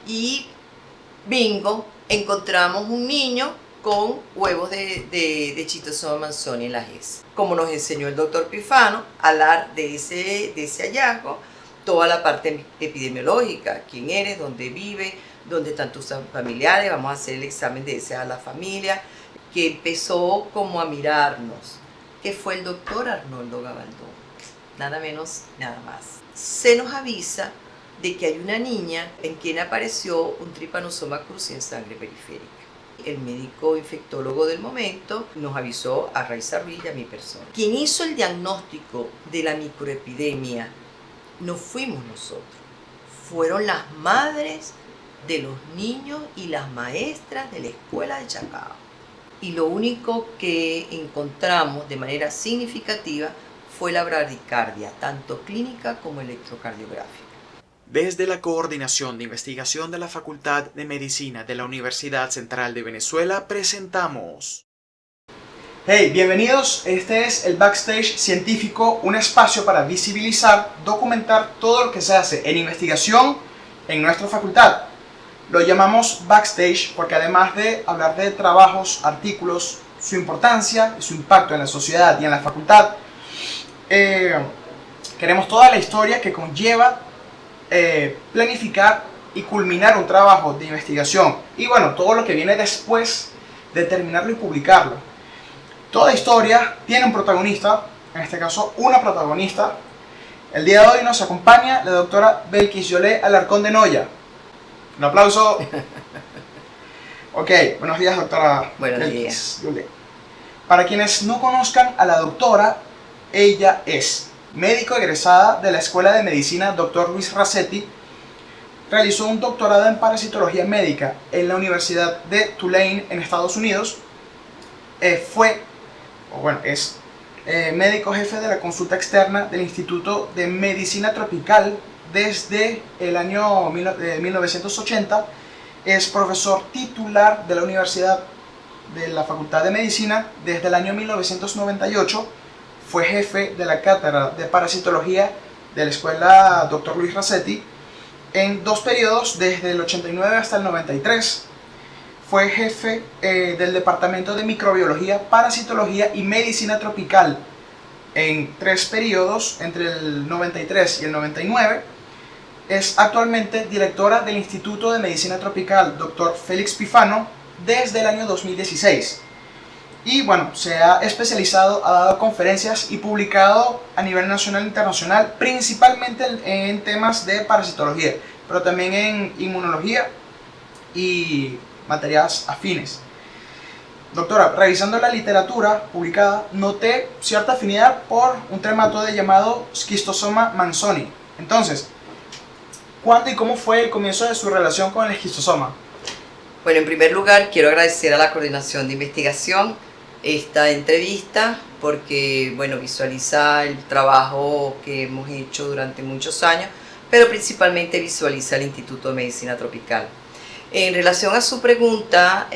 Y bingo, encontramos un niño con huevos de Schistosoma manzoni en las heces. Como nos enseñó el doctor Pifano, hablar de ese hallazgo, toda la parte epidemiológica, quién eres, dónde vives, dónde están tus familiares, vamos a hacer el examen de ese a la familia, que empezó como a mirarnos, que fue el doctor Arnoldo Gabaldón, nada menos, nada más. Se nos avisa de que hay una niña en quien apareció un Trypanosoma cruzi en sangre periférica. El médico infectólogo del momento nos avisó a Raiza Ruiz y a mi persona. Quien hizo el diagnóstico de la microepidemia no fuimos nosotros, fueron las madres de los niños y las maestras de la escuela de Chacao. Y lo único que encontramos de manera significativa fue la bradicardia, tanto clínica como electrocardiográfica. Desde la Coordinación de Investigación de la Facultad de Medicina de la Universidad Central de Venezuela presentamos... Hey, bienvenidos. Este es el Backstage Científico, un espacio para visibilizar, documentar todo lo que se hace en investigación en nuestra facultad. Lo llamamos Backstage porque además de hablar de trabajos, artículos, su importancia y su impacto en la sociedad y en la facultad, queremos toda la historia que conlleva planificar y culminar un trabajo de investigación y bueno, todo lo que viene después de terminarlo y publicarlo. Toda historia tiene un protagonista, en este caso una protagonista. El día de hoy nos acompaña la doctora Belkis Yolé Alarcón de Noya. Un aplauso. Ok, buenos días, doctora Belkis Yolé. Para quienes no conozcan a la doctora, ella es médico egresada de la Escuela de Medicina Dr. Luis Rasetti. Realizó un doctorado en parasitología médica en la Universidad de Tulane en Estados Unidos. Es médico jefe de la consulta externa del Instituto de Medicina Tropical desde el año 1980. Es profesor titular de la Universidad de la Facultad de Medicina desde el año 1998. Fue jefe de la cátedra de parasitología de la Escuela Dr. Luis Rasetti en 2 periodos, desde el 89 hasta el 93. Fue jefe del Departamento de Microbiología, Parasitología y Medicina Tropical en 3 periodos, entre el 93 y el 99. Es actualmente directora del Instituto de Medicina Tropical Dr. Félix Pifano desde el año 2016. Y bueno, se ha especializado, ha dado conferencias y publicado a nivel nacional e internacional, principalmente en temas de parasitología, pero también en inmunología y materias afines. Doctora, revisando la literatura publicada, noté cierta afinidad por un trematoide llamado Schistosoma manzoni. Entonces, ¿cuándo y cómo fue el comienzo de su relación con el esquistosoma? Bueno, en primer lugar, quiero agradecer a la Coordinación de Investigación esta entrevista porque, bueno, visualiza el trabajo que hemos hecho durante muchos años, pero principalmente visualiza el Instituto de Medicina Tropical. En relación a su pregunta,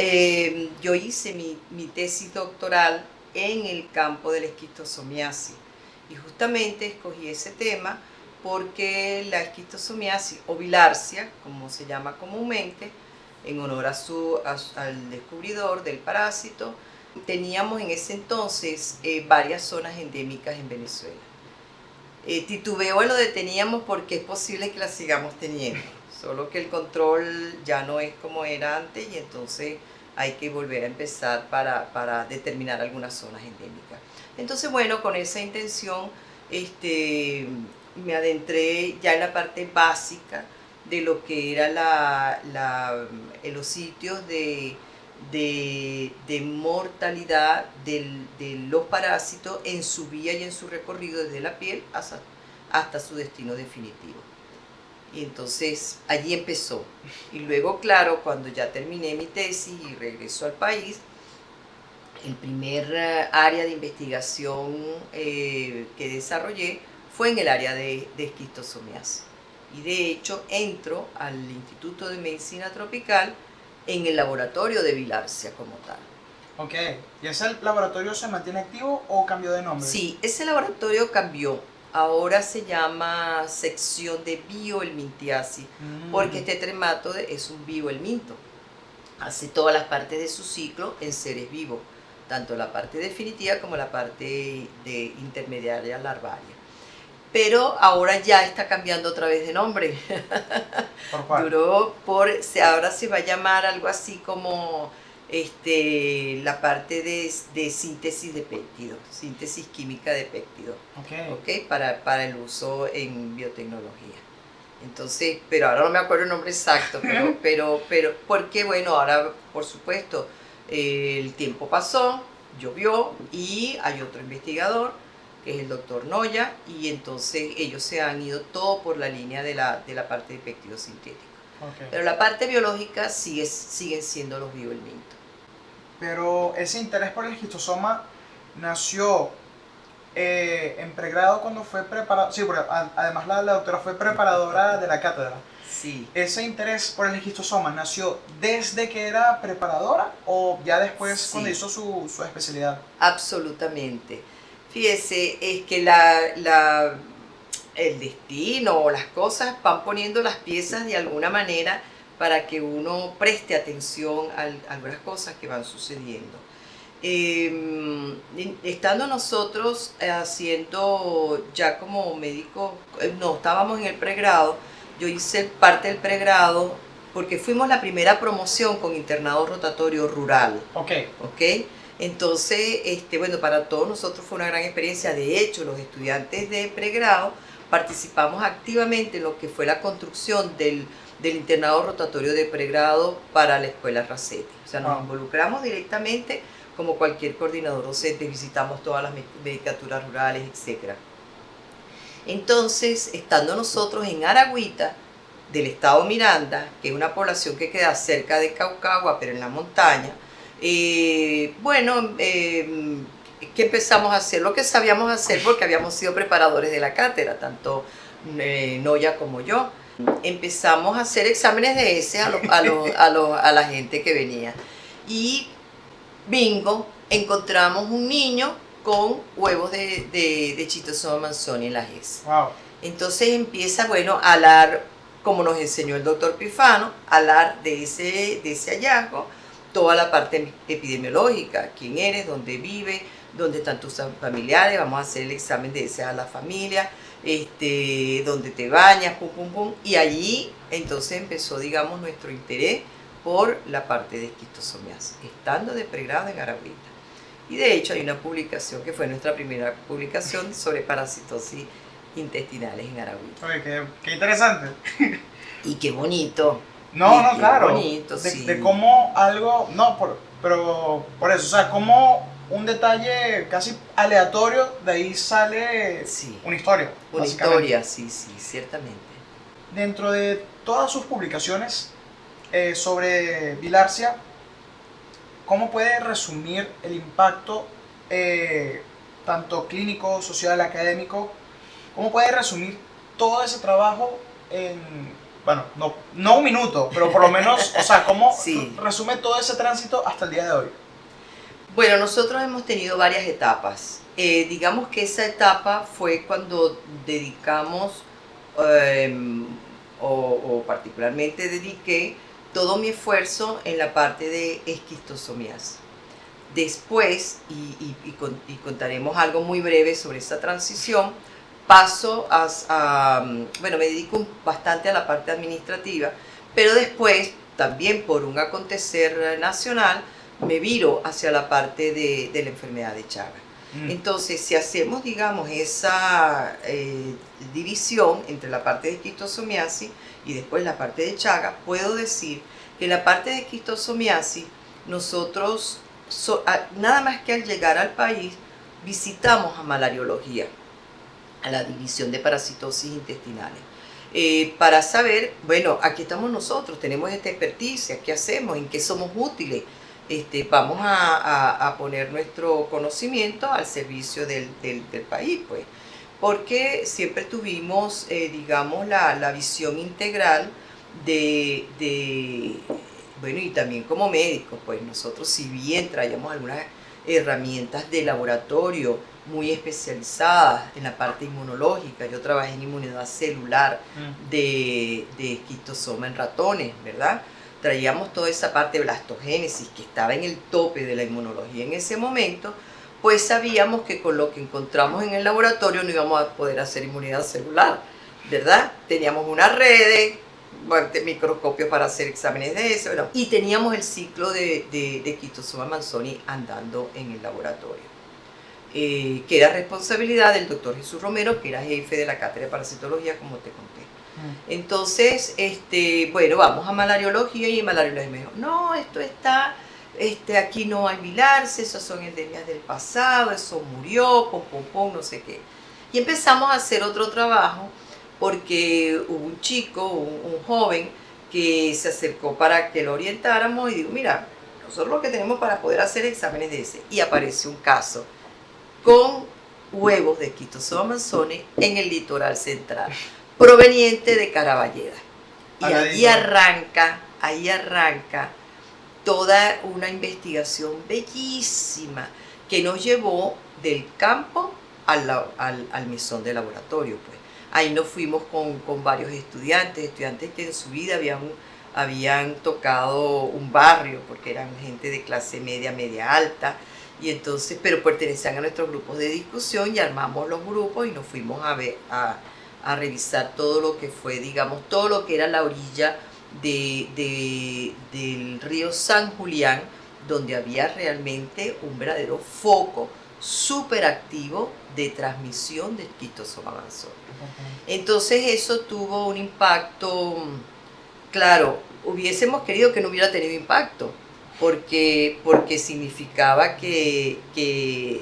yo hice mi tesis doctoral en el campo de la esquistosomiasis y justamente escogí ese tema porque la esquistosomiasis o bilharzia, como se llama comúnmente, en honor al descubridor del parásito, teníamos en ese entonces varias zonas endémicas en Venezuela. Titubeo lo deteníamos porque es posible que las sigamos teniendo, solo que el control ya no es como era antes y entonces hay que volver a empezar para determinar algunas zonas endémicas. Entonces, bueno, con esa intención me adentré ya en la parte básica de lo que era los sitios de mortalidad de los parásitos en su vía y en su recorrido desde la piel hasta su destino definitivo. Y entonces allí empezó. Y luego, claro, cuando ya terminé mi tesis y regreso al país, el primer área de investigación que desarrollé fue en el área de esquistosomiasis. Y de hecho entro al Instituto de Medicina Tropical en el laboratorio de bilharzia como tal. Ok, ¿y ese laboratorio se mantiene activo o cambió de nombre? Sí, ese laboratorio cambió. Ahora se llama sección de biohelmintiasis, porque este trematode es un biohelminto. Hace todas las partes de su ciclo en seres vivos, tanto la parte definitiva como la parte de intermediaria larvaria. Pero ahora ya está cambiando otra vez de nombre. ¿Por cuál? Ahora se va a llamar algo así como la parte de síntesis de péptidos, síntesis química de péptidos, Ok. para el uso en biotecnología. Entonces, pero ahora no me acuerdo el nombre exacto, pero porque bueno, ahora por supuesto el tiempo pasó, llovió y hay otro investigador que es el doctor Noya, y entonces ellos se han ido todo por la línea de la parte de péptidos sintéticos. Ok. Pero la parte biológica siguen siendo los bioelementos. Pero ese interés por el esquistosoma nació en pregrado cuando fue preparado. Sí, porque además la doctora fue preparadora de la cátedra. Sí. ¿Ese interés por el esquistosoma nació desde que era preparadora o ya después Sí. cuando hizo su especialidad? Absolutamente. Fíjese, es que el destino o las cosas van poniendo las piezas de alguna manera para que uno preste atención a algunas cosas que van sucediendo. Estando nosotros haciendo ya como médico, no, estábamos en el pregrado, yo hice parte del pregrado porque fuimos la primera promoción con internado rotatorio rural. Ok. ¿Ok? Entonces, bueno, para todos nosotros fue una gran experiencia. De hecho, los estudiantes de pregrado participamos activamente en lo que fue la construcción del internado rotatorio de pregrado para la escuela Racetti. O sea, nos involucramos directamente como cualquier coordinador docente, visitamos todas las medicaturas rurales, etc. Entonces, estando nosotros en Aragüita, del estado Miranda, que es una población que queda cerca de Caucagua, pero en la montaña, ¿qué empezamos a hacer? Lo que sabíamos hacer porque habíamos sido preparadores de la cátedra, tanto Noya como yo. Empezamos a hacer exámenes de ese a la gente que venía. Y bingo, encontramos un niño con huevos de Schistosoma manzoni en las heces. Wow. Entonces empieza, bueno, a hablar, como nos enseñó el doctor Pifano, a hablar de ese hallazgo, toda la parte epidemiológica, quién eres, dónde vives, dónde están tus familiares, vamos a hacer el examen de ese a la familia, dónde te bañas, pum, pum, pum, y allí entonces empezó, digamos, nuestro interés por la parte de esquistosomiasis, estando de pregrado en Aragüita. Y de hecho hay una publicación que fue nuestra primera publicación sobre parasitosis intestinales en Aragüita. Oye, qué interesante. Y qué bonito. No, y no, qué claro. bonito, sí. De cómo algo, no, pero por eso, o sea, como un detalle casi aleatorio, de ahí sale Sí. una historia. Una historia, sí, sí, ciertamente. Dentro de todas sus publicaciones sobre bilarcia, ¿cómo puede resumir el impacto tanto clínico, social, académico? ¿Cómo puede resumir todo ese trabajo en, bueno, no un minuto, pero por lo menos, o sea, cómo Sí. resume todo ese tránsito hasta el día de hoy? Bueno, nosotros hemos tenido varias etapas. Digamos que esa etapa fue cuando dedicamos, o particularmente dediqué, todo mi esfuerzo en la parte de esquistosomiasis. Después, y contaremos algo muy breve sobre esa transición, paso bueno, me dedico bastante a la parte administrativa, pero después, también por un acontecer nacional, me viro hacia la parte de la enfermedad de Chagas. Entonces, si hacemos, digamos, esa división entre la parte de esquistosomiasis y después la parte de Chagas, puedo decir que la parte de esquistosomiasis, nosotros, nada más que al llegar al país, visitamos a malariología, a la división de parasitosis intestinales, para saber, bueno, aquí estamos nosotros, tenemos esta experticia, ¿qué hacemos? ¿En qué somos útiles? Vamos a poner nuestro conocimiento al servicio del país, pues, porque siempre tuvimos, digamos, la visión integral bueno, y también como médicos, pues nosotros si bien traíamos algunas herramientas de laboratorio muy especializadas en la parte inmunológica. Yo trabajé en inmunidad celular de esquistosoma en ratones, ¿verdad? Traíamos toda esa parte de blastogénesis que estaba en el tope de la inmunología en ese momento, pues sabíamos que con lo que encontramos en el laboratorio no íbamos a poder hacer inmunidad celular, ¿verdad? Teníamos unas redes, microscopios para hacer exámenes de eso, ¿no? Y teníamos el ciclo de esquistosoma manzoni andando en el laboratorio, que era responsabilidad del doctor Jesús Romero, que era jefe de la cátedra de parasitología, como te conté. Entonces, bueno, vamos a malariología, y en malariología me dijo, no, esto está, aquí no hay bilarse, esas son endemias del pasado, eso murió, no sé qué. Y empezamos a hacer otro trabajo, porque hubo un chico, un joven, que se acercó para que lo orientáramos y digo, mira, nosotros lo que tenemos para poder hacer exámenes de ese. Y aparece un caso con huevos de esquistosoma manzoni en el litoral central, proveniente de Caraballeda. Y ahí arranca toda una investigación bellísima que nos llevó del campo al mesón de laboratorio, pues. Ahí nos fuimos con varios estudiantes que en su vida habían tocado un barrio, porque eran gente de clase media, media alta, y entonces, pero pertenecían a nuestros grupos de discusión, y armamos los grupos y nos fuimos a revisar todo lo que fue, digamos, todo lo que era la orilla del río San Julián, donde había realmente un verdadero foco súper activo de transmisión de esquistosoma manzoni. Entonces eso tuvo un impacto, claro, hubiésemos querido que no hubiera tenido impacto, porque significaba que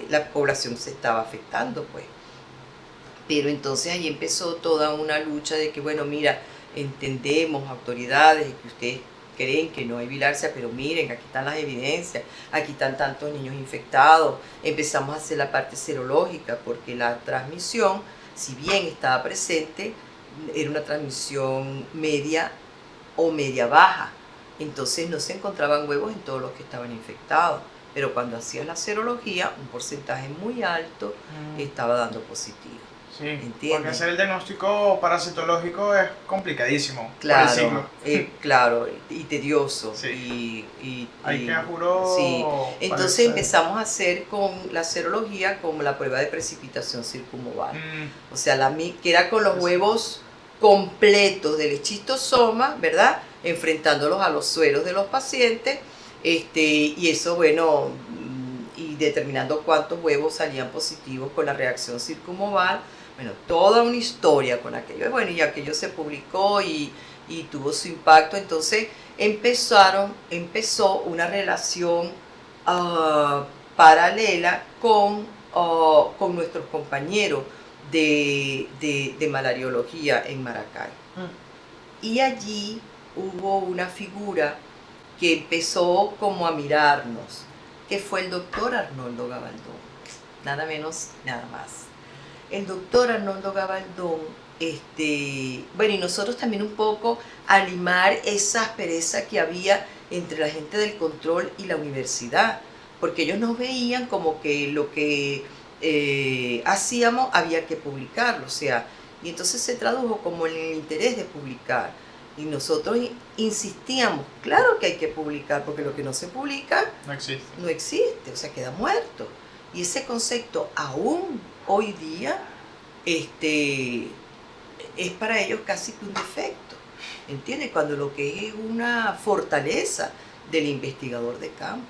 la población se estaba afectando, pues. Pero entonces ahí empezó toda una lucha de que, bueno, mira, entendemos, autoridades, que ustedes creen que no hay bilarcia, pero miren, aquí están las evidencias, aquí están tantos niños infectados. Empezamos a hacer la parte serológica, porque la transmisión, si bien estaba presente, era una transmisión media o media baja. Entonces no se encontraban huevos en todos los que estaban infectados. Pero cuando hacías la serología, un porcentaje muy alto estaba dando positivo. Sí, ¿entiendes? porque hacer el diagnóstico parasitológico es complicadísimo. Claro, claro, y tedioso. Sí. Y hay que, juro, sí. Entonces parecer. empezamos a hacer con la serología como la prueba de precipitación circumoval. O sea, que era con los huevos completos del esquistosoma, ¿verdad? Enfrentándolos a los sueros de los pacientes, y eso, bueno, y determinando cuántos huevos salían positivos con la reacción circumoval. Bueno, toda una historia con aquello. Bueno, y aquello se publicó y tuvo su impacto. Entonces empezó una relación paralela con nuestros compañeros de malariología en Maracay. Y allí hubo una figura que empezó como a mirarnos, que fue el doctor Arnoldo Gabaldón, nada menos, nada más. El doctor Arnoldo Gabaldón, bueno, y nosotros también un poco a limar esa aspereza que había entre la gente del control y la universidad, porque ellos nos veían como que lo que hacíamos había que publicarlo, o sea, y entonces se tradujo como en el interés de publicar. Y nosotros insistíamos, claro que hay que publicar, porque lo que no se publica no existe, o sea, queda muerto. Y ese concepto aún hoy día es para ellos casi que un defecto, ¿entiendes? Cuando lo que es una fortaleza del investigador de campo.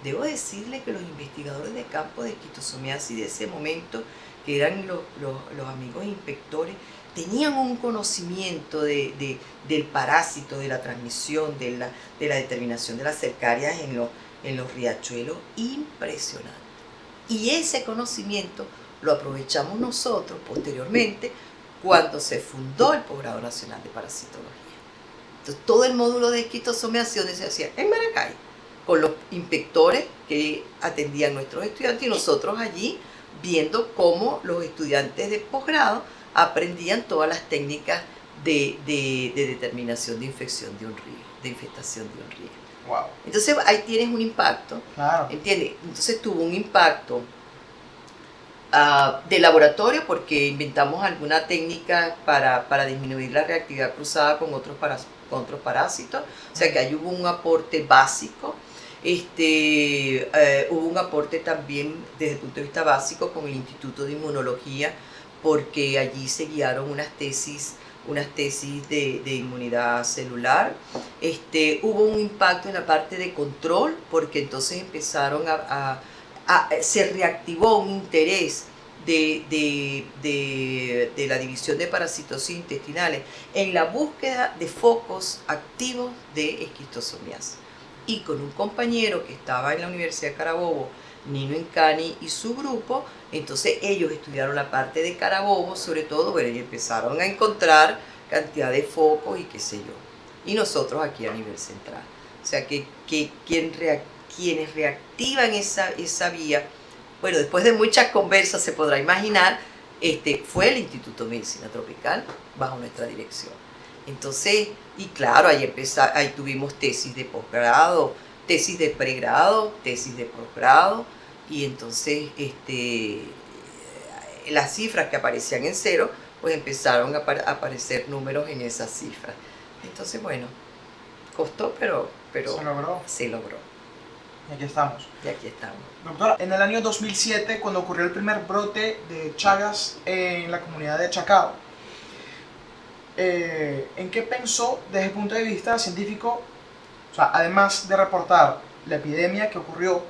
Debo decirle que los investigadores de campo de esquistosomiasis de ese momento, que eran los amigos inspectores, tenían un conocimiento del parásito, de la transmisión, de la determinación de las cercarias en los riachuelos, impresionante. Y ese conocimiento lo aprovechamos nosotros posteriormente cuando se fundó el Posgrado Nacional de Parasitología. Entonces todo el módulo de esquistosomiasis se hacía en Maracay, con los inspectores que atendían nuestros estudiantes, y nosotros allí viendo cómo los estudiantes de posgrado aprendían todas las técnicas de determinación de infección de un río, de infestación de un río. Wow. Entonces ahí tienes un impacto, Claro. ¿entiendes? Entonces tuvo un impacto de laboratorio porque inventamos alguna técnica para disminuir la reactividad cruzada con otros parásitos, o sea que ahí hubo un aporte básico. Hubo un aporte también desde el punto de vista básico con el Instituto de Inmunología, porque allí se guiaron unas tesis de inmunidad celular. Hubo un impacto en la parte de control, porque entonces empezaron se reactivó un interés de la división de parasitosis intestinales en la búsqueda de focos activos de esquistosomiasis. Y con un compañero que estaba en la Universidad de Carabobo, Nino Incani y su grupo, entonces ellos estudiaron la parte de Carabobo, sobre todo, bueno, y empezaron a encontrar cantidad de focos y qué sé yo. Y nosotros aquí a nivel central. O sea que quienes reactivan esa vía, bueno, después de muchas conversas se podrá imaginar, fue el Instituto de Medicina Tropical bajo nuestra dirección. Entonces, y claro, ahí tuvimos tesis de posgrado, tesis de pregrado, tesis de posgrado, y entonces las cifras que aparecían en cero, pues empezaron a aparecer números en esas cifras. Entonces, bueno, costó, pero se logró. Y aquí estamos. Y aquí estamos. Doctora, en el año 2007, cuando ocurrió el primer brote de Chagas en la comunidad de Chacao, ¿en qué pensó desde el punto de vista científico? O sea, además de reportar la epidemia que ocurrió,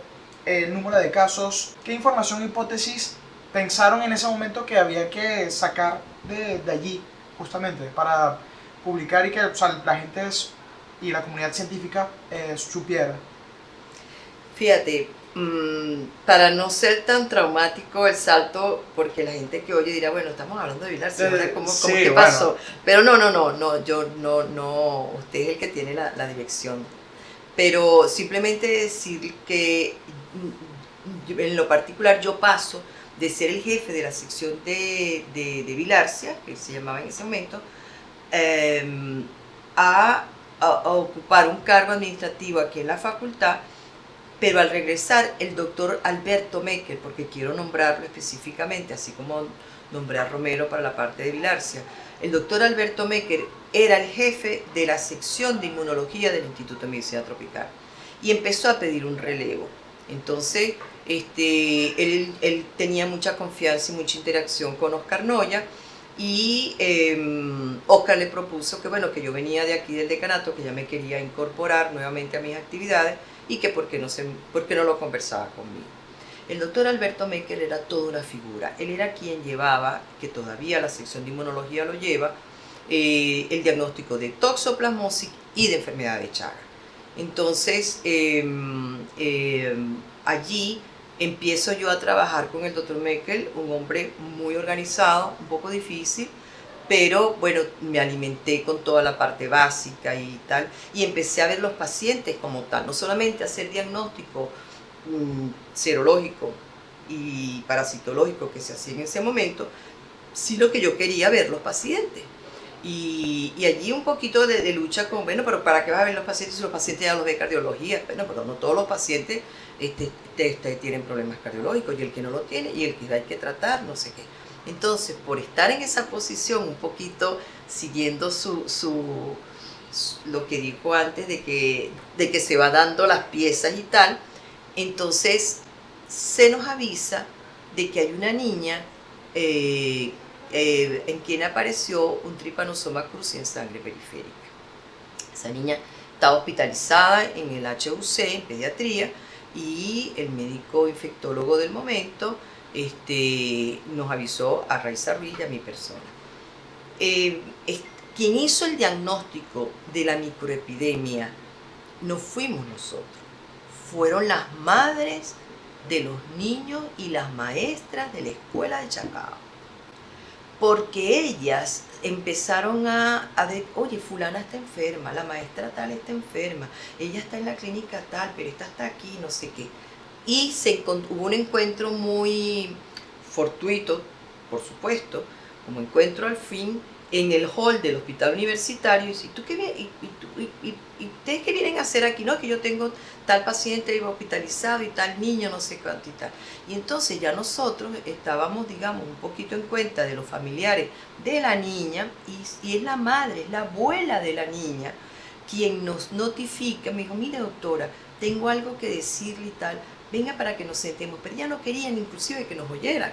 el número de casos, ¿qué información e hipótesis pensaron en ese momento que había que sacar de allí, justamente, para publicar y que, o sea, la gente y la comunidad científica supiera? Fíjate, para no ser tan traumático el salto, porque la gente que oye dirá, bueno, estamos hablando de bilharsia, ¿cómo sí, qué pasó? Pero no, yo no, usted es el que tiene la dirección. Pero simplemente decir que en lo particular yo paso de ser el jefe de la sección de bilharsia, que se llamaba en ese momento, a ocupar un cargo administrativo aquí en la facultad. Pero al regresar, el doctor Alberto Mecker, porque quiero nombrarlo específicamente, así como nombré a Romero para la parte de bilharsia, el doctor Alberto Mecker era el jefe de la sección de inmunología del Instituto de Medicina Tropical y empezó a pedir un relevo. Entonces, él tenía mucha confianza y mucha interacción con Oscar Noya, y Oscar le propuso que, bueno, que yo venía de aquí del decanato, que ya me quería incorporar nuevamente a mis actividades, y que por qué no lo conversaba conmigo. El doctor Alberto Mecker era toda una figura. Él era quien llevaba, que todavía la sección de inmunología lo lleva, el diagnóstico de toxoplasmosis y de enfermedad de Chagas. Entonces, allí empiezo yo a trabajar con el doctor Mecker, un hombre muy organizado, un poco difícil, pero bueno, me alimenté con toda la parte básica y tal, y empecé a ver los pacientes como tal, no solamente hacer diagnóstico serológico y parasitológico que se hacía en ese momento, sino que yo quería ver los pacientes. Y allí un poquito de lucha con, bueno, pero ¿para qué vas a ver los pacientes si los pacientes ya los ve cardiología? Bueno, pero no todos los pacientes tienen problemas cardiológicos, y el que no lo tiene, y el que hay que tratar, no sé qué. Entonces, por estar en esa posición, un poquito siguiendo lo que dijo antes de que se va dando las piezas y tal, entonces se nos avisa de que hay una niña en quien apareció un trypanosoma cruzi en sangre periférica. Esa niña estaba hospitalizada en el HUC, en pediatría, y el médico infectólogo del momento nos avisó a Raiza Ruiz y a mi persona. Quien hizo el diagnóstico de la microepidemia no fuimos nosotros, fueron las madres de los niños y las maestras de la escuela de Chacao, porque ellas empezaron a decir, oye, fulana está enferma, la maestra tal está enferma, ella está en la clínica tal, pero esta está aquí, no sé qué. Y hubo un encuentro muy fortuito, por supuesto, como encuentro al fin, en el hall del hospital universitario, y dice, ¿tú qué vienes? ¿Y ¿ustedes qué vienen a hacer aquí? No, que yo tengo tal paciente hospitalizado y tal niño, no sé cuánto y tal. Y entonces ya nosotros estábamos, digamos, un poquito en cuenta de los familiares de la niña, y es la madre, es la abuela de la niña, quien nos notifica, me dijo, mire doctora, tengo algo que decirle y tal, venga para que nos sentemos. Pero ya no querían inclusive que nos oyeran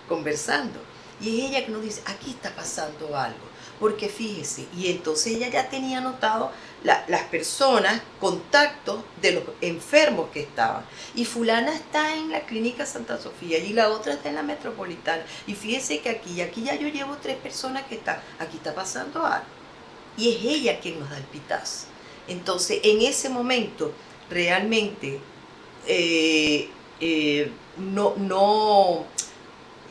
conversando. Y es ella que nos dice, aquí está pasando algo, porque fíjese, y entonces ella ya tenía anotado las personas, contactos de los enfermos que estaban. Y fulana está en la clínica Santa Sofía y la otra está en la Metropolitana. Y fíjese que aquí ya yo llevo 3 personas que están, aquí está pasando algo. Y es ella quien nos da el pitazo. Entonces, en ese momento, realmente,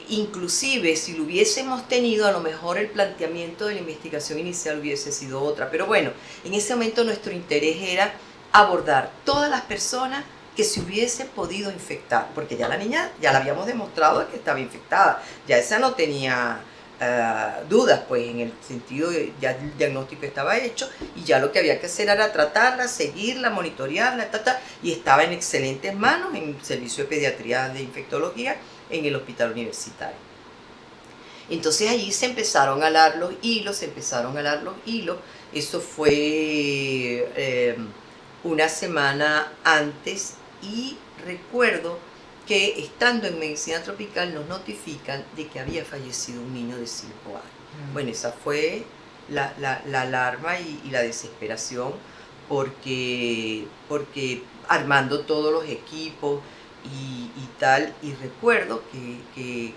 inclusive si lo hubiésemos tenido, a lo mejor el planteamiento de la investigación inicial hubiese sido otra. Pero bueno, en ese momento nuestro interés era abordar todas las personas que se hubiesen podido infectar, porque ya la niña, ya la habíamos demostrado que estaba infectada, ya esa no tenía dudas, pues en el sentido de ya el diagnóstico estaba hecho y ya lo que había que hacer era tratarla, seguirla, monitorearla, y estaba en excelentes manos en el servicio de pediatría de infectología en el hospital universitario. Entonces allí se empezaron a alar los hilos, eso fue una semana antes, y recuerdo que estando en medicina tropical nos notifican de que había fallecido un niño de 5 años. Bueno, esa fue la alarma y la desesperación, porque armando todos los equipos y tal, y recuerdo que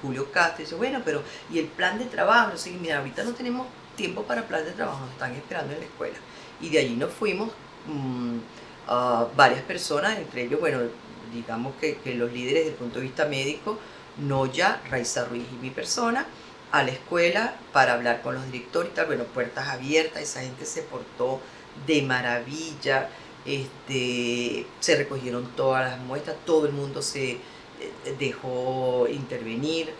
Julio Castro dice, bueno, pero ¿y el plan de trabajo? No sé, mira, ahorita no tenemos tiempo para plan de trabajo, nos están esperando en la escuela. Y de allí nos fuimos varias personas, entre ellos, bueno, digamos que los líderes desde el punto de vista médico, Noya, Raiza Ruiz y mi persona, a la escuela para hablar con los directores y tal. Bueno, puertas abiertas, esa gente se portó de maravilla, se recogieron todas las muestras, todo el mundo se dejó intervenir.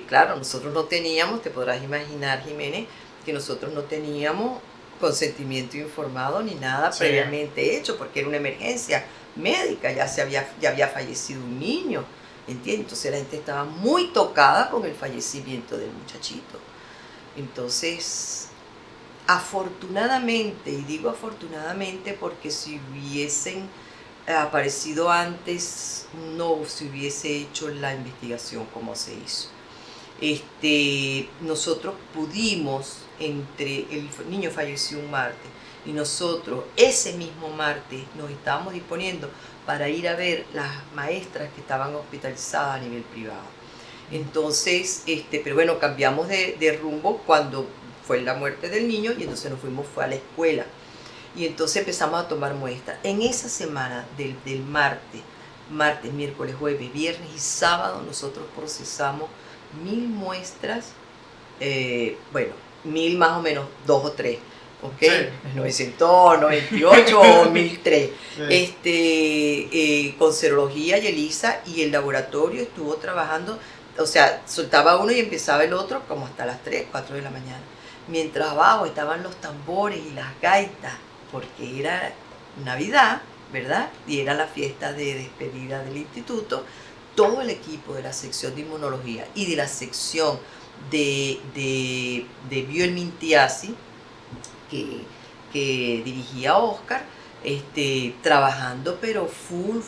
Claro, nosotros no teníamos, te podrás imaginar, Jiménez, que nosotros no teníamos consentimiento informado ni nada previamente hecho, porque era una emergencia médica, ya había fallecido un niño, ¿entiendes? Entonces la gente estaba muy tocada con el fallecimiento del muchachito. Entonces, afortunadamente, y digo afortunadamente porque si hubiesen aparecido antes, no se hubiese hecho la investigación como se hizo. Nosotros pudimos, el niño falleció un martes, y nosotros ese mismo martes nos estábamos disponiendo para ir a ver las maestras que estaban hospitalizadas a nivel privado. Entonces, pero bueno, cambiamos de rumbo cuando fue la muerte del niño, y entonces nos fuimos, fue a la escuela. Y entonces empezamos a tomar muestras. En esa semana del martes, miércoles, jueves, viernes y sábado, nosotros procesamos 1000 muestras, bueno, 1000 más o menos, 2 o 3, ¿ok? Sí. 998 o 1003, sí. Con serología y ELISA, y el laboratorio estuvo trabajando, o sea, soltaba uno y empezaba el otro como hasta las 3, 4 de la mañana. Mientras abajo estaban los tambores y las gaitas, porque era Navidad, ¿verdad? Y era la fiesta de despedida del instituto. Todo el equipo de la sección de inmunología y de la sección de bioelmintiasis que dirigía Oscar, trabajando pero full,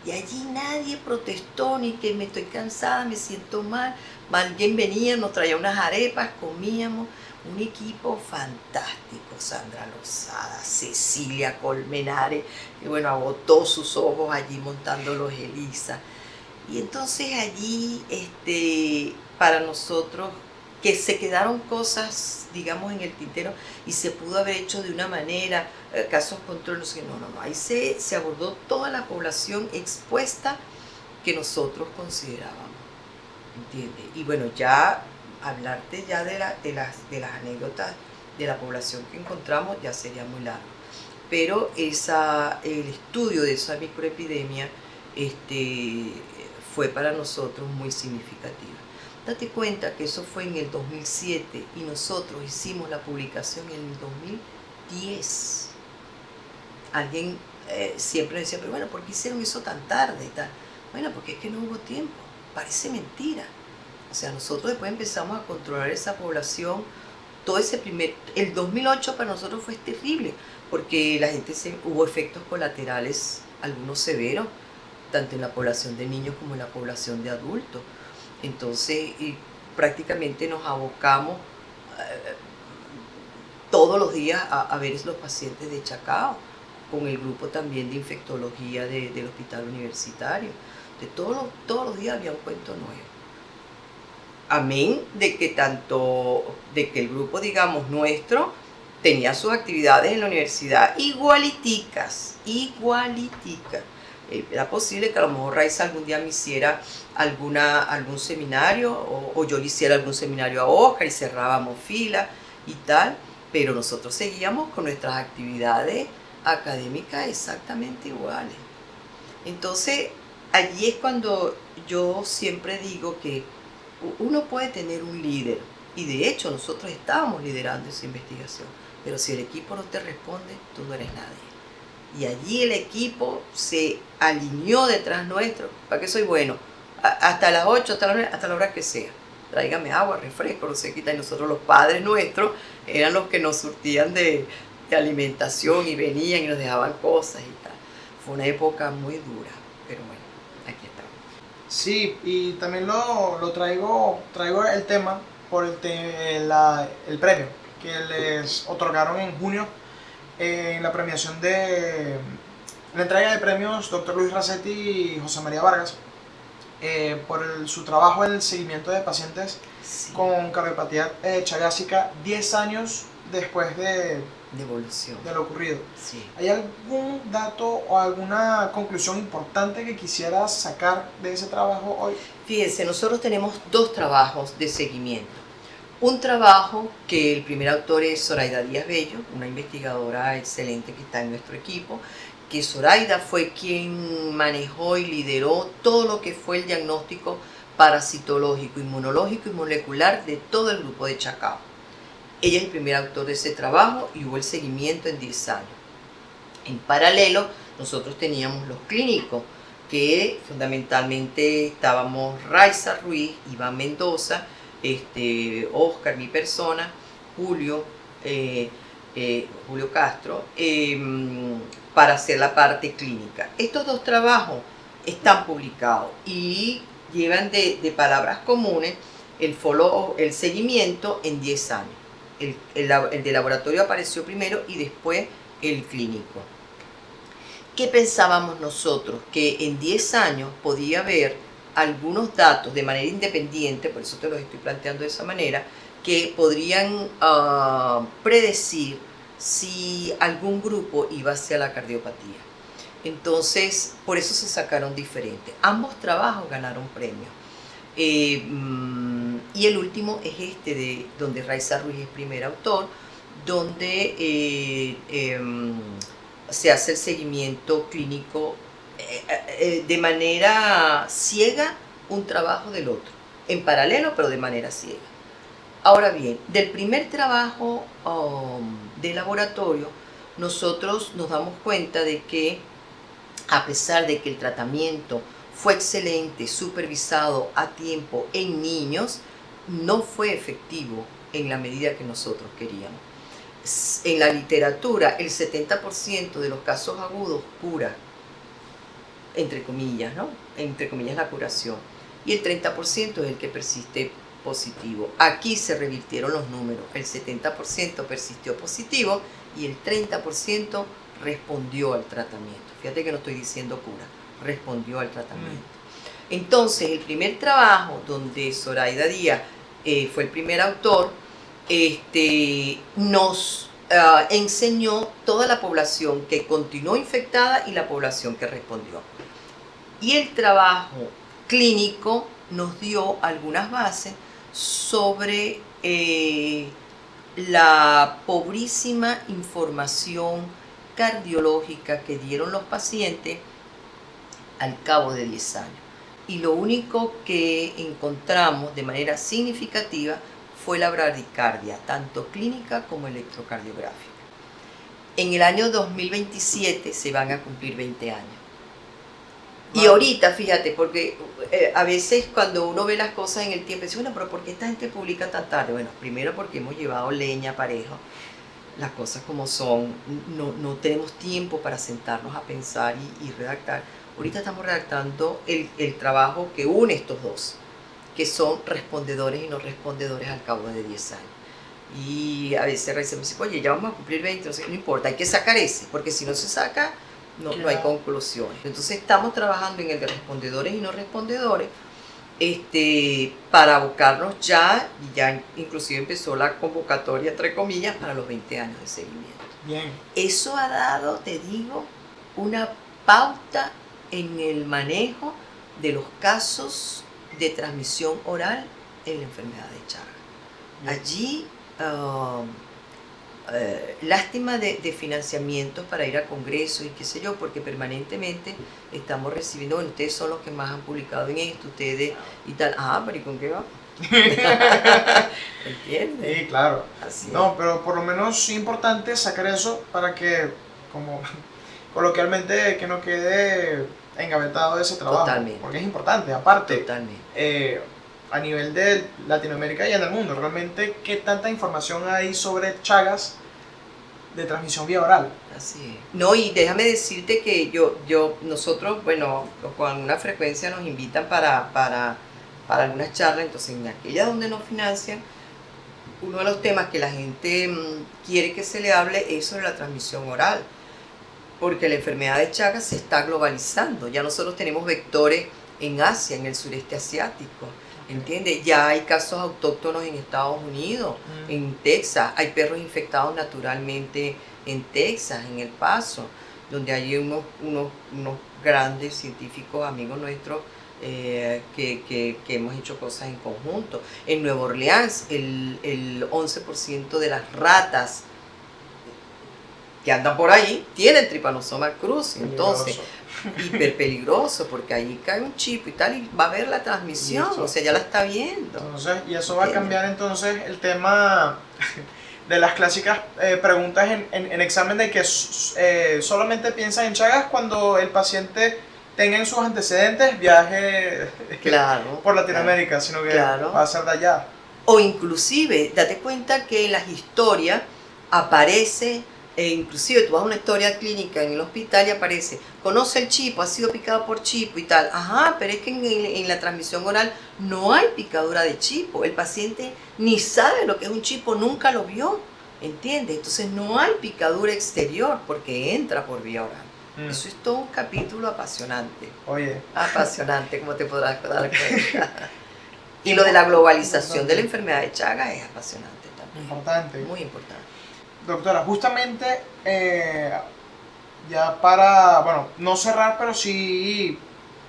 y allí nadie protestó, ni que me estoy cansada, me siento mal. Alguien venía, nos traía unas arepas, comíamos. Un equipo fantástico, Sandra Lozada, Cecilia Colmenares, que bueno, agotó sus ojos allí montando los ELISA. Y entonces allí, para nosotros, que se quedaron cosas, digamos, en el tintero, y se pudo haber hecho de una manera, casos control, no, ahí se abordó toda la población expuesta que nosotros considerábamos, ¿entiendes? Y bueno, ya hablarte ya de las anécdotas de la población que encontramos ya sería muy largo, pero el estudio de esa microepidemia fue para nosotros muy significativa. Date cuenta que eso fue en el 2007 y nosotros hicimos la publicación en el 10. Alguien siempre decía, pero bueno, ¿por qué hicieron eso tan tarde y tal? Bueno, porque es que no hubo tiempo. Parece mentira. O sea, nosotros después empezamos a controlar esa población. El 2008 para nosotros fue terrible, porque la gente hubo efectos colaterales, algunos severos, tanto en la población de niños como en la población de adultos. Entonces, prácticamente nos abocamos todos los días a ver los pacientes de Chacao, con el grupo también de infectología del hospital universitario. De todos los días había un cuento nuevo. Amén de que el grupo, digamos, nuestro, tenía sus actividades en la universidad igualiticas. Era posible que a lo mejor Raiza algún día me hiciera algún seminario, o yo le hiciera algún seminario a Oscar y cerrábamos fila y tal, pero nosotros seguíamos con nuestras actividades académicas exactamente iguales. Entonces, allí es cuando yo siempre digo que uno puede tener un líder, y de hecho nosotros estábamos liderando esa investigación, pero si el equipo no te responde, tú no eres nadie. Y allí el equipo se alineó detrás nuestro. ¿Para qué soy bueno? Hasta las 8, hasta la hora que sea. Tráigame agua, refresco, no sé qué tal. Y nosotros, los padres nuestros, eran los que nos surtían de alimentación y venían y nos dejaban cosas y tal. Fue una época muy dura, pero bueno, aquí estamos. Sí, y también lo traigo el tema por el premio que les otorgaron en junio en la premiación de la entrega de premios Dr. Luis Racetti y José María Vargas por su trabajo en el seguimiento de pacientes con cardiopatía chagásica 10 años después de lo ocurrido. Sí. ¿Hay algún dato o alguna conclusión importante que quisieras sacar de ese trabajo hoy? Fíjense, nosotros tenemos 2 trabajos de seguimiento. Un trabajo que el primer autor es Zoraida Díaz Bello, una investigadora excelente que está en nuestro equipo, que Zoraida fue quien manejó y lideró todo lo que fue el diagnóstico parasitológico, inmunológico y molecular de todo el grupo de Chacao. Ella es el primer autor de ese trabajo y hubo el seguimiento en 10 años. En paralelo, nosotros teníamos los clínicos, que fundamentalmente estábamos Raiza Ruiz, Iván Mendoza, Oscar, mi persona, Julio Castro, para hacer la parte clínica. Estos 2 trabajos están publicados y llevan de palabras comunes el seguimiento en 10 años. El de laboratorio apareció primero y después el clínico. ¿Qué pensábamos nosotros? Que en 10 años podía haber algunos datos de manera independiente, por eso te los estoy planteando de esa manera, que podrían predecir si algún grupo iba hacia la cardiopatía. Entonces, por eso se sacaron diferentes. Ambos trabajos ganaron premios. Y el último es donde Raiza Ruiz es primer autor, donde se hace el seguimiento clínico de manera ciega, un trabajo del otro, en paralelo pero de manera ciega. Ahora bien, del primer trabajo de laboratorio, nosotros nos damos cuenta de que a pesar de que el tratamiento fue excelente, supervisado a tiempo en niños, no fue efectivo en la medida que nosotros queríamos. En la literatura, el 70% de los casos agudos cura, entre comillas, ¿no? Entre comillas la curación. Y el 30% es el que persiste positivo. Aquí se revirtieron los números. El 70% persistió positivo y el 30% respondió al tratamiento. Fíjate que no estoy diciendo cura, respondió al tratamiento. Entonces, el primer trabajo donde Zoraida Díaz fue el primer autor, nos enseñó toda la población que continuó infectada y la población que respondió. Y el trabajo clínico nos dio algunas bases sobre la pobrísima información cardiológica que dieron los pacientes al cabo de 10 años. Y lo único que encontramos de manera significativa fue la bradicardia, tanto clínica como electrocardiográfica. En el año 2027 se van a cumplir 20 años. Y Wow. ahorita, fíjate, porque a veces cuando uno ve las cosas en el tiempo, dice, bueno, pero ¿por qué esta gente publica tan tarde? Bueno, primero porque hemos llevado leña parejo, las cosas como son, no tenemos tiempo para sentarnos a pensar y redactar. Ahorita estamos redactando el trabajo que une estos dos, que son respondedores y no respondedores al cabo de 10 años. Y a veces me dice, oye, ya vamos a cumplir 20, no sé, no importa, hay que sacar ese, porque si no se saca, no hay Claro. conclusiones. Entonces estamos trabajando en el de respondedores y no respondedores, para abocarnos ya inclusive empezó la convocatoria, entre comillas, para los 20 años de seguimiento. Bien. Eso ha dado, te digo, una pauta en el manejo de los casos de transmisión oral en la enfermedad de Chagas. Bien. Allí, lástima de financiamientos para ir a congresos y qué sé yo, porque permanentemente estamos recibiendo, bueno, ustedes son los que más han publicado en esto, ustedes y tal. Ah, pero ¿y con qué va? ¿Entiendes? Sí, claro. Así es. No, pero por lo menos es importante sacar eso para que, como coloquialmente, que no quede engavetado ese trabajo. Totalmente. Porque es importante. Aparte, Totalmente. a nivel de Latinoamérica y en el mundo, realmente, ¿qué tanta información hay sobre Chagas de transmisión vía oral? Así es. No, y déjame decirte que nosotros, bueno, con una frecuencia nos invitan para algunas charlas, entonces en aquellas donde nos financian, uno de los temas que la gente quiere que se le hable es sobre la transmisión oral, porque la enfermedad de Chagas se está globalizando. Ya nosotros tenemos vectores en Asia, en el sureste asiático, ¿entiendes? Ya hay casos autóctonos en Estados Unidos, en Texas, hay perros infectados naturalmente en Texas, en El Paso, donde hay unos grandes científicos, amigos nuestros, que hemos hecho cosas en conjunto. En Nueva Orleans, el 11% de las ratas que andan por ahí tienen Trypanosoma cruzi, entonces hiper peligroso, porque ahí cae un chip y tal, y va a ver la transmisión, Listo. o sea, ya la está viendo. Entonces, y eso va a cambiar entonces el tema de las clásicas preguntas en examen de que solamente piensan en Chagas cuando el paciente tenga en sus antecedentes viaje Claro, por Latinoamérica, sino que claro. va a ser de allá. O inclusive, date cuenta que en las historias aparece, inclusive tú vas a una historia clínica en el hospital y aparece, conoce el chipo, ha sido picado por chipo y tal. Ajá, pero es que en la transmisión oral no hay picadura de chipo. El paciente ni sabe lo que es un chipo, nunca lo vio, ¿entiendes? Entonces no hay picadura exterior porque entra por vía oral. Eso es todo un capítulo apasionante. Oye. Apasionante, como te podrás dar cuenta. Y lo de la globalización de la enfermedad de Chagas es apasionante también. Importante. Muy importante. Doctora, justamente ya para, bueno, no cerrar, pero sí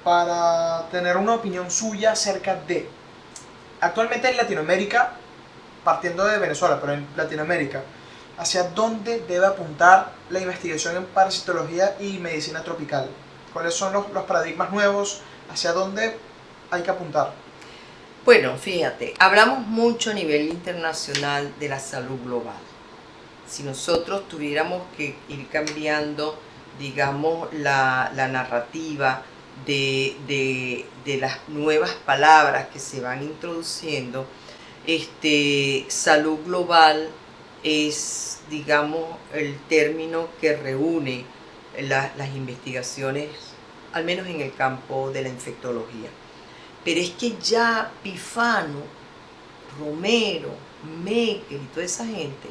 para tener una opinión suya acerca de, actualmente en Latinoamérica, partiendo de Venezuela, pero en Latinoamérica, ¿hacia dónde debe apuntar la investigación en parasitología y medicina tropical? ¿Cuáles son los paradigmas nuevos? ¿Hacia dónde hay que apuntar? Bueno, fíjate, hablamos mucho a nivel internacional de la salud global. Si nosotros tuviéramos que ir cambiando, digamos, la narrativa de las nuevas palabras que se van introduciendo, salud global es, digamos, el término que reúne las investigaciones, al menos en el campo de la infectología. Pero es que ya Pifano, Romero, Meckel y toda esa gente,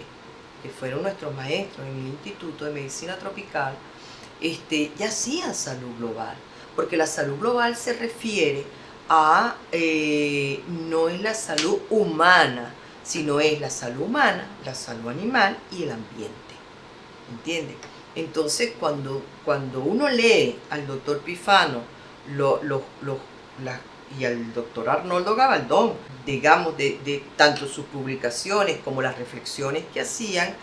que fueron nuestros maestros en el Instituto de Medicina Tropical, ya hacían salud global, porque la salud global se refiere a, no es la salud humana, sino es la salud humana, la salud animal y el ambiente, ¿entiendes? Entonces, cuando uno lee al doctor Pifano y al doctor Arnoldo Gabaldón, digamos, de tanto sus publicaciones como las reflexiones que hacían,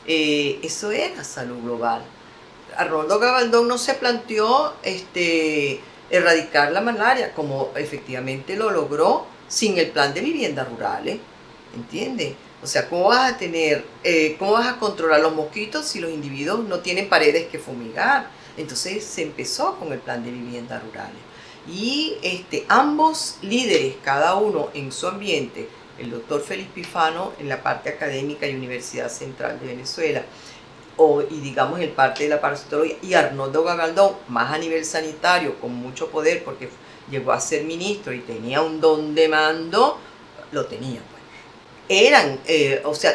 eso era salud global. Arnoldo Gabaldón no se planteó erradicar la malaria, como efectivamente lo logró sin el plan de viviendas rurales, ¿entiendes? O sea, cómo vas a controlar los mosquitos si los individuos no tienen paredes que fumigar? Entonces se empezó con el plan de viviendas rurales. Y ambos líderes, cada uno en su ambiente, el doctor Félix Pifano en la parte académica y Universidad Central de Venezuela, y digamos el parte de la parasitología, y Arnoldo Gagaldón, más a nivel sanitario, con mucho poder, porque llegó a ser ministro y tenía un don de mando, lo tenía.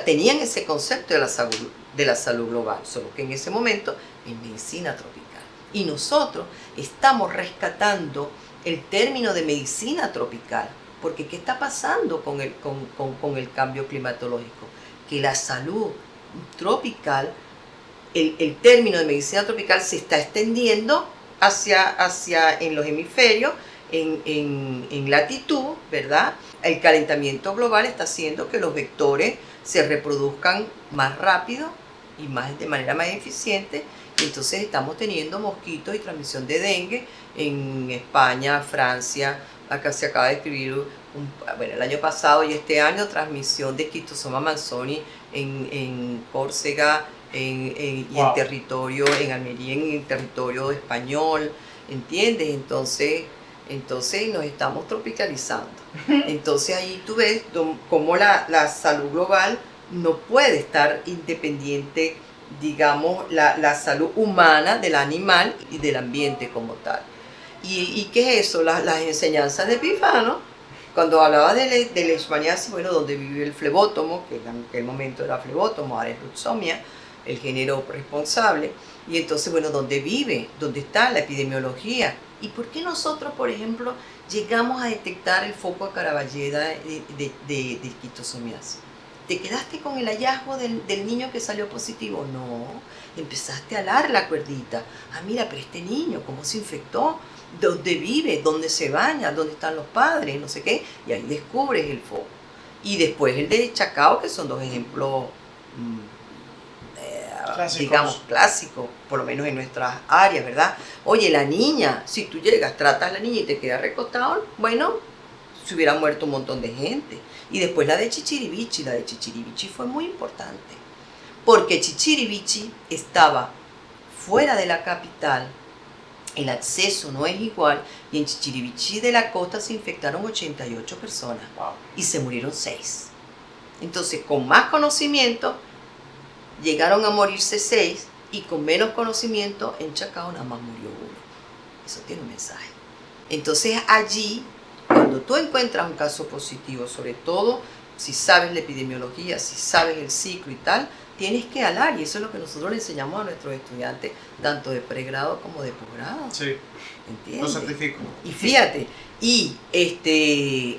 Tenían ese concepto de la salud global, solo que en ese momento en medicina tropical. Y nosotros estamos rescatando el término de medicina tropical, porque ¿qué está pasando con el cambio climatológico? Que la salud tropical, el término de medicina tropical se está extendiendo en los hemisferios, en latitud, ¿verdad? El calentamiento global está haciendo que los vectores se reproduzcan más rápido y de manera más eficiente, y entonces estamos teniendo mosquitos y transmisión de dengue en España, Francia. Acá se acaba de escribir el año pasado y este año, transmisión de Schistosoma manzoni en Córcega, en territorio, en Almería, en el territorio español, ¿entiendes? Entonces nos estamos tropicalizando. Entonces ahí tú ves cómo la salud global no puede estar independiente, digamos, la salud humana del animal y del ambiente como tal. ¿Y qué es eso? Las enseñanzas de Pifano, cuando hablaba de leishmaniasis, donde vive el flebótomo, que en aquel momento era flebótomo, ahora es Luxomia, el género responsable, y entonces, ¿dónde vive? ¿Dónde está la epidemiología? ¿Y por qué nosotros, por ejemplo, llegamos a detectar el foco a Caraballeda de esquistosomiasis? ¿Te quedaste con el hallazgo del niño que salió positivo? No, empezaste a alar la cuerdita. Mira, pero este niño, ¿cómo se infectó? ¿Dónde vive? ¿Dónde se baña? ¿Dónde están los padres? No sé qué. Y ahí descubres el foco. Y después el de Chacao, que son dos ejemplos digamos, clásico, por lo menos en nuestras áreas, ¿verdad? Oye, la niña, si tú llegas, tratas a la niña y te quedas recostado, se hubiera muerto un montón de gente. Y después la de Chichirivici fue muy importante, porque Chichirivici estaba fuera de la capital, el acceso no es igual, y en Chichirivici de la costa se infectaron 88 personas, y se murieron 6. Entonces, con más conocimiento, llegaron a morirse 6, y con menos conocimiento en Chacao nada más murió 1. Eso tiene un mensaje. Entonces allí, cuando tú encuentras un caso positivo, sobre todo si sabes la epidemiología, si sabes el ciclo y tal, tienes que alar, y eso es lo que nosotros le enseñamos a nuestros estudiantes, tanto de pregrado como de posgrado. Sí. ¿Entiendes? Lo certifico. Y fíjate,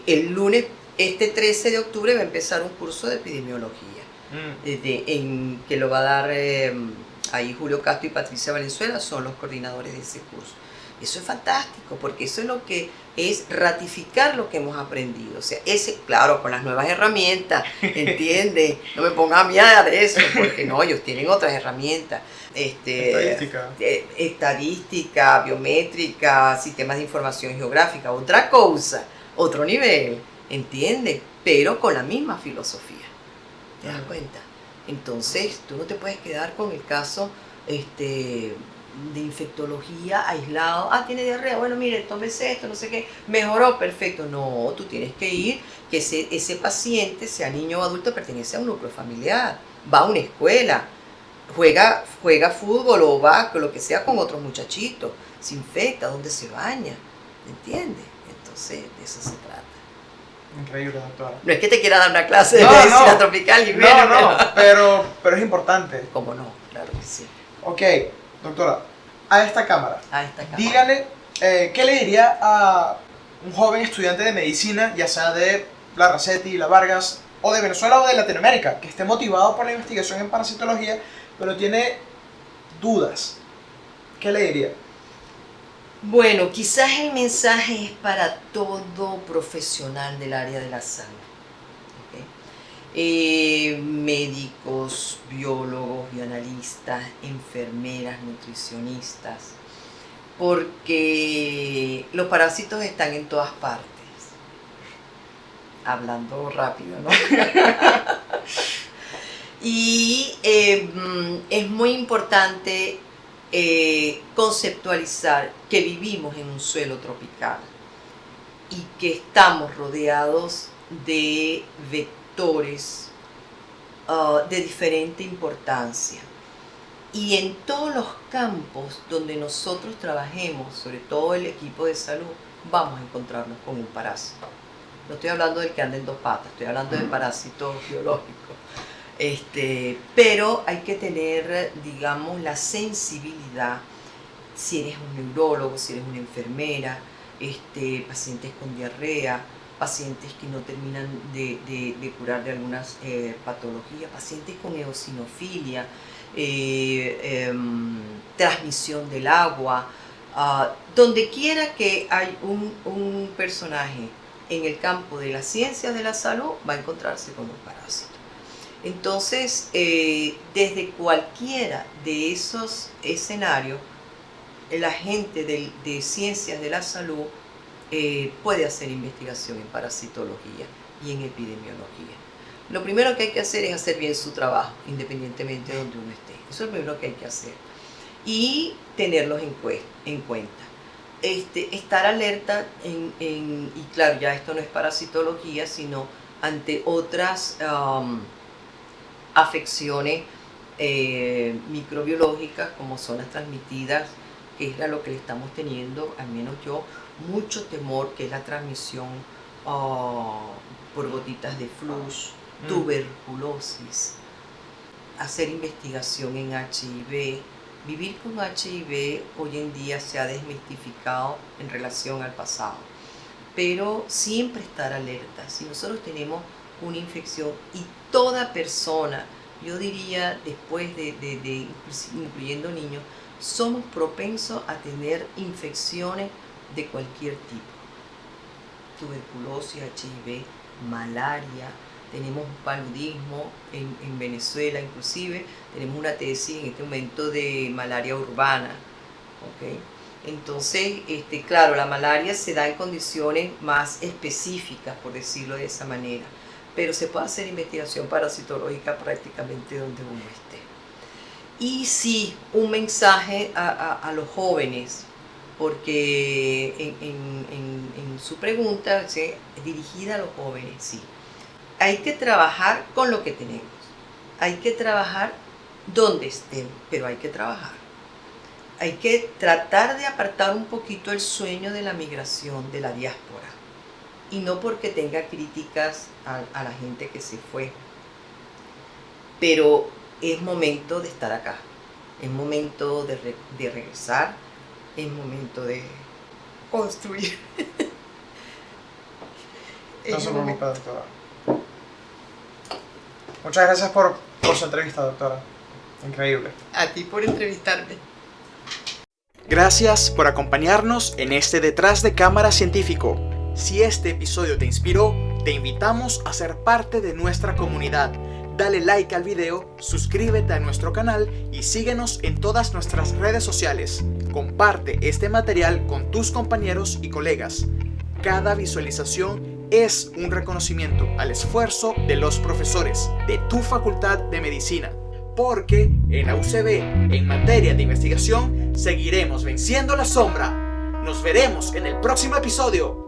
el lunes, 13 de octubre, va a empezar un curso de epidemiología. Que lo va a dar ahí Julio Castro y Patricia Valenzuela, son los coordinadores de ese curso. Eso es fantástico, porque eso es lo que es ratificar lo que hemos aprendido. O sea, claro, con las nuevas herramientas, ¿entiendes? No me pongas a mí de eso, porque no, ellos tienen otras herramientas. Estadística, biométrica, sistemas de información geográfica, otra cosa, otro nivel, ¿entiendes? Pero con la misma filosofía. ¿Te das cuenta? Entonces, tú no te puedes quedar con el caso de infectología aislado. Tiene diarrea, mire, tómese esto, no sé qué, mejoró, perfecto. No, tú tienes que ir, que ese paciente, sea niño o adulto, pertenece a un núcleo familiar, va a una escuela, juega fútbol o básquet, lo que sea, con otros muchachitos, se infecta, donde se baña, ¿entiendes? Entonces, de eso se trata. Increíble, doctora. No es que te quiera dar una clase de medicina tropical y pero es importante. ¿Cómo no? Claro que sí. Ok, doctora, a esta cámara, dígale, ¿qué le diría a un joven estudiante de medicina, ya sea de la Racetti, la Vargas, o de Venezuela o de Latinoamérica, que esté motivado por la investigación en parasitología, pero tiene dudas? ¿Qué le diría? Bueno, quizás el mensaje es para todo profesional del área de la salud. Médicos, biólogos, bioanalistas, enfermeras, nutricionistas, porque los parásitos están en todas partes. Hablando rápido, ¿no? Y es muy importante conceptualizar que vivimos en un suelo tropical y que estamos rodeados de vectores de diferente importancia. Y en todos los campos donde nosotros trabajemos, sobre todo el equipo de salud, vamos a encontrarnos con un parásito. No estoy hablando del que anda en dos patas, estoy hablando de parásitos biológicos. Pero hay que tener, digamos, la sensibilidad, si eres un neurólogo, si eres una enfermera, pacientes con diarrea, pacientes que no terminan de curar de algunas patologías, pacientes con eosinofilia, transmisión del agua, donde quiera que hay un personaje en el campo de las ciencias de la salud, va a encontrarse con un parásito. Entonces, desde cualquiera de esos escenarios, la gente de ciencias de la salud puede hacer investigación en parasitología y en epidemiología. Lo primero que hay que hacer es hacer bien su trabajo, independientemente de donde uno esté. Eso es lo primero que hay que hacer. Y tenerlos en cuenta. Estar alerta y claro, ya esto no es parasitología, sino ante otras afecciones microbiológicas, como son las transmitidas, que es lo que le estamos teniendo, al menos yo, mucho temor, que es la transmisión por gotitas de flux, tuberculosis, hacer investigación en HIV. Vivir con HIV hoy en día se ha desmistificado en relación al pasado, pero siempre estar alerta. Si nosotros tenemos una infección, y toda persona, yo diría después incluyendo niños, somos propensos a tener infecciones de cualquier tipo. Tuberculosis, HIV, malaria, tenemos un paludismo en Venezuela, inclusive tenemos una tesis en este momento de malaria urbana, ¿okay? Entonces, claro, la malaria se da en condiciones más específicas, por decirlo de esa manera, pero se puede hacer investigación parasitológica prácticamente donde uno esté. Y sí, un mensaje a los jóvenes, porque en su pregunta, ¿sí?, dirigida a los jóvenes, sí. Hay que trabajar con lo que tenemos, hay que trabajar donde estén, pero hay que trabajar. Hay que tratar de apartar un poquito el sueño de la migración, de la diáspora, y no porque tenga críticas a la gente que se fue, pero es momento de estar acá, es momento de regresar, es momento de construir. No se preocupe, doctora. Muchas gracias por su entrevista, doctora. Increíble. A ti por entrevistarme. Gracias por acompañarnos en este Detrás de Cámara Científico. Si este episodio te inspiró, te invitamos a ser parte de nuestra comunidad. Dale like al video, suscríbete a nuestro canal y síguenos en todas nuestras redes sociales. Comparte este material con tus compañeros y colegas. Cada visualización es un reconocimiento al esfuerzo de los profesores de tu Facultad de Medicina. Porque en la UCB, en materia de investigación, seguiremos venciendo la sombra. Nos veremos en el próximo episodio.